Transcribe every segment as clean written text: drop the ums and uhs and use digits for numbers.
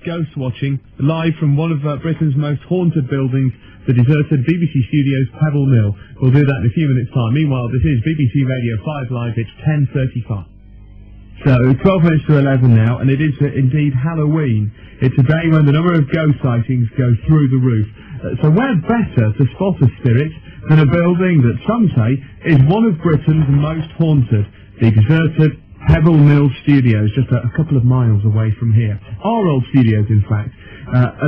ghost watching, live from one of Britain's most haunted buildings, the deserted BBC Studios, Pebble Mill. We'll do that in a few minutes' time. Meanwhile, this is BBC Radio 5 Live. It's 10:35. So, 12 minutes to 11 now, and it is indeed Halloween. It's a day when the number of ghost sightings goes through the roof. So where better to spot a spirit than a building that some say is one of Britain's most haunted, the deserted Pebble Mill Studios, just a couple of miles away from here. Our old studios, in fact.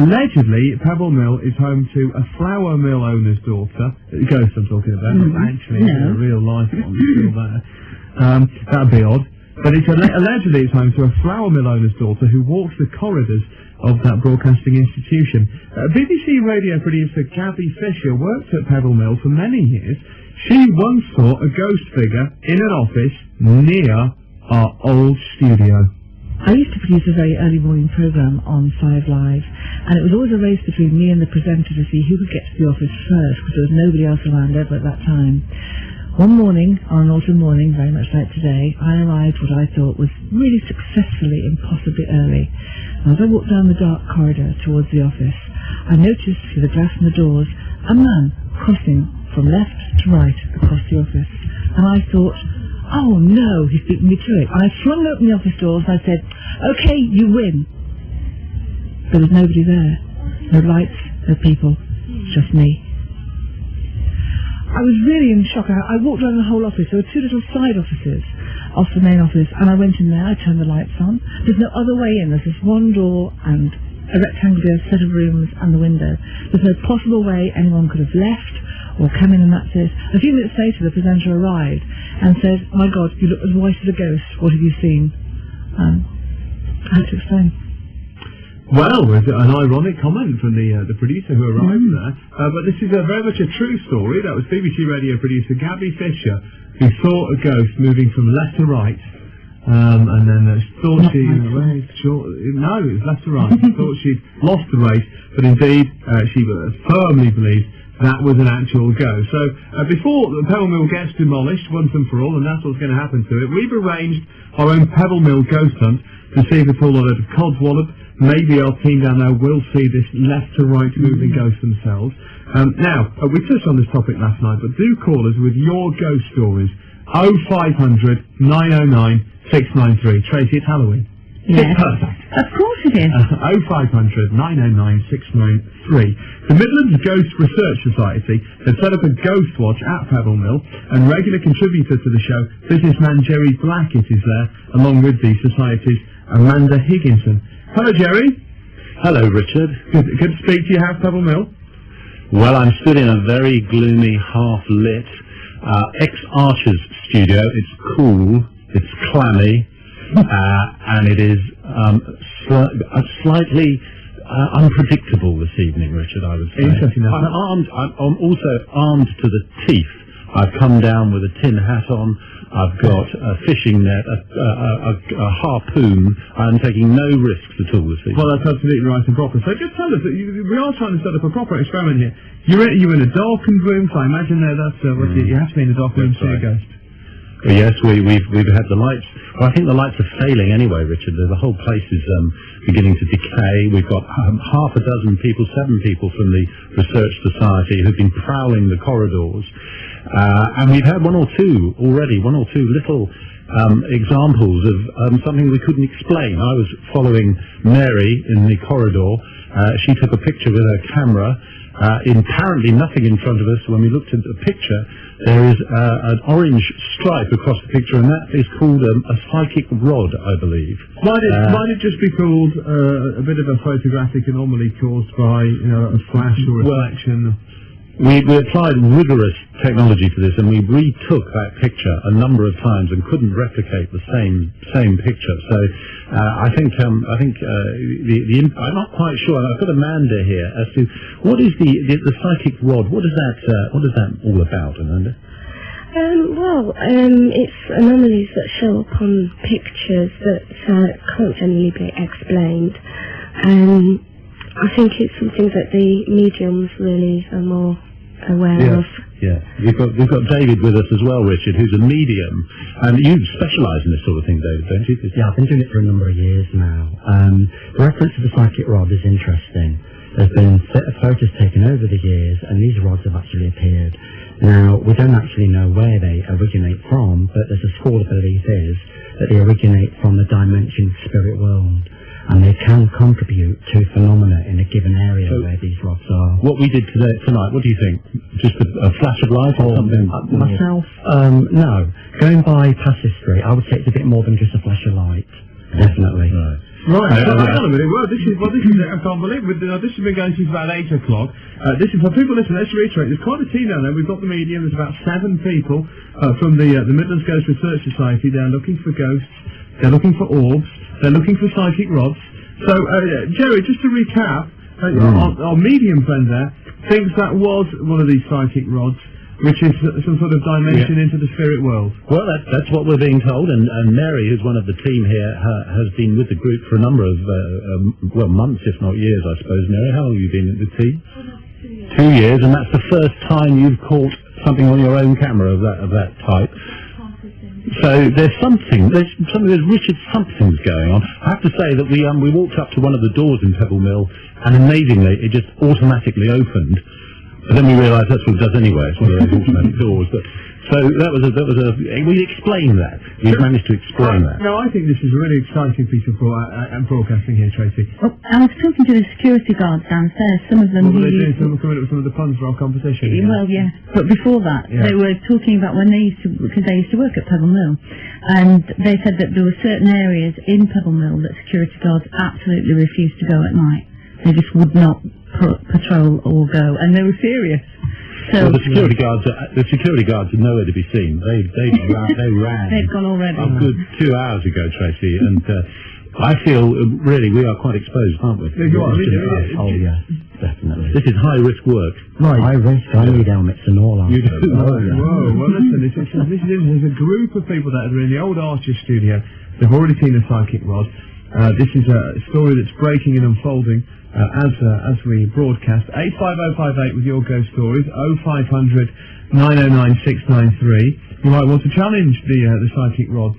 Allegedly, Pebble Mill is home to a flour mill owner's daughter. The ghost I'm talking about, not actually a real life one still there. That'd be odd. But it's allegedly it's home to a flour mill owner's daughter who walks the corridors of that broadcasting institution. BBC radio producer Gabby Fisher worked at Pebble Mill for many years. She once saw a ghost figure in an office near our old studio. I used to produce a very early morning programme on 5 Live, and it was always a race between me and the presenter to see who could get to the office first, because there was nobody else around ever at that time. One morning, on an autumn morning, very much like today, I arrived what I thought was really successfully and possibly early. As I walked down the dark corridor towards the office, I noticed through the glass in the doors a man crossing from left to right across the office. And I thought, oh no, he's beaten me to it. And I flung open the office doors and I said, okay, you win. There was nobody there. No lights, no people, just me. I was really in shock. I walked around the whole office. There were two little side offices off the main office, and I went in there, I turned the lights on. There's no other way in. There's this one door and a rectangular set of rooms and the window. There's no possible way anyone could have left or come in, and that's it. A few minutes later, the presenter arrived and said, my God, you look as white as a ghost. What have you seen? I had to explain. Well, an ironic comment from the producer who arrived there, but this is very much a true story. That was BBC radio producer Gabby Fisher, who saw a ghost moving from left to right, and then thought no, it was left to right. She thought she'd lost the race, but indeed she firmly believed that was an actual ghost. So before the Pebble Mill gets demolished once and for all, and that's what's going to happen to it, we've arranged our own Pebble Mill ghost hunt to see if it's all a load of codswallop. Maybe our team down there will see this left-to-right moving ghost themselves. Now, we touched on this topic last night, but do call us with your ghost stories. 0500 909 693. Tracy, it's Halloween. Yes. It's perfect. Of course it is. 0500 909 693. The Midlands Ghost Research Society has set up a ghost watch at Pebble Mill, and regular contributor to the show, businessman Jerry Blackett, is there, along with the Society's Amanda Higginson. Hello, Jerry. Hello, Richard. Good to speak to you. How's Pebble Mill? Well, I'm stood in a very gloomy, half-lit ex-Archers studio. It's cool, it's clammy, and it is slightly unpredictable this evening, Richard, I would say. Interesting. I'm also armed to the teeth. I've come down with a tin hat on. I've got a fishing net, a harpoon. I'm taking no risks at all this evening. Well, that's absolutely right and proper. So just tell us, we are trying to set up a proper experiment here. You're in a darkened room, so I imagine that's you have to be in a dark room to see a ghost. Well, yes, we've had the lights. Well, I think the lights are failing anyway, Richard. The whole place is beginning to decay. We've got half a dozen people, 7 people from the Research Society who've been prowling the corridors. And we've had one or two little examples of something we couldn't explain. I was following Mary in the corridor. She took a picture with her camera. Apparently nothing in front of us. When we looked at the picture, there is an orange stripe across the picture, and that is called a psychic rod, I believe. Might it just be called a bit of a photographic anomaly caused by a flash or reflection? We applied rigorous technology to this, and we retook that picture a number of times and couldn't replicate the same picture. So I think I'm not quite sure. I've got Amanda here as to what is the psychic rod. What is that all about, Amanda? It's anomalies that show up on pictures that can't generally be explained. I think it's something that the mediums really are more aware of. Yeah, we've got David with us as well, Richard, who's a medium, and you specialise in this sort of thing, David, don't you? Yeah, I've been doing it for a number of years now. The reference to the psychic rod is interesting. There's been photos taken over the years, and these rods have actually appeared. Now, we don't actually know where they originate from, but there's a school of belief is that they originate from the dimension spirit world, and they can contribute to phenomena in a given area where these rods are. What we did tonight, what do you think? Just a flash of light or something? Myself, no. Going by past history, I would say it's a bit more than just a flash of light. Definitely. Right, hang on a minute. This is I can't believe it. This has been going since about 8 o'clock. This is for people listening. Let's reiterate. There's quite a team down there. We've got the medium. There's about 7 people from the Midlands Ghost Research Society. They're looking for ghosts. They're looking for orbs. They're looking for psychic rods. So, Jerry, just to recap, our medium friend there thinks that was one of these psychic rods, which is some sort of dimension into the spirit world. Well, that's what we're being told, and Mary, who's one of the team here, has been with the group for a number of, months, if not years, I suppose. Mary, how long have you been with the team? 2 years, and that's the first time you've caught something on your own camera of that type. So there's something, Richard, something's going on. I have to say that we walked up to one of the doors in Pebble Mill, and amazingly, it just automatically opened. But then we realised that's what it does anyway. It's one of those automatic doors. But so we explained that. We've managed to explain that. No, I think this is a really exciting piece of broadcasting here, Tracy. Well, I was talking to the security guards downstairs. Some of them. What were they doing? Some were coming up with some of the puns for our competition. Well, yeah. But before that, they were talking about when they used to, because they used to work at Pebble Mill, and they said that there were certain areas in Pebble Mill that security guards absolutely refused to go at night. They just would not patrol or go, and they were serious. So the security guards are nowhere to be seen. They ran. They've gone already. A good 2 hours ago, Tracy, and I feel really we are quite exposed, aren't we? Yeah, you are. Oh yeah, definitely. This is high risk work. Right. High risk. I need helmets and all. You do. Whoa. Well, listen. There's a group of people that are in the old Archer studio. They've already seen a psychic rod. This is a story that's breaking and unfolding as we broadcast. 85058 with your ghost stories. 0500 909 693. You might want to challenge the psychic rod.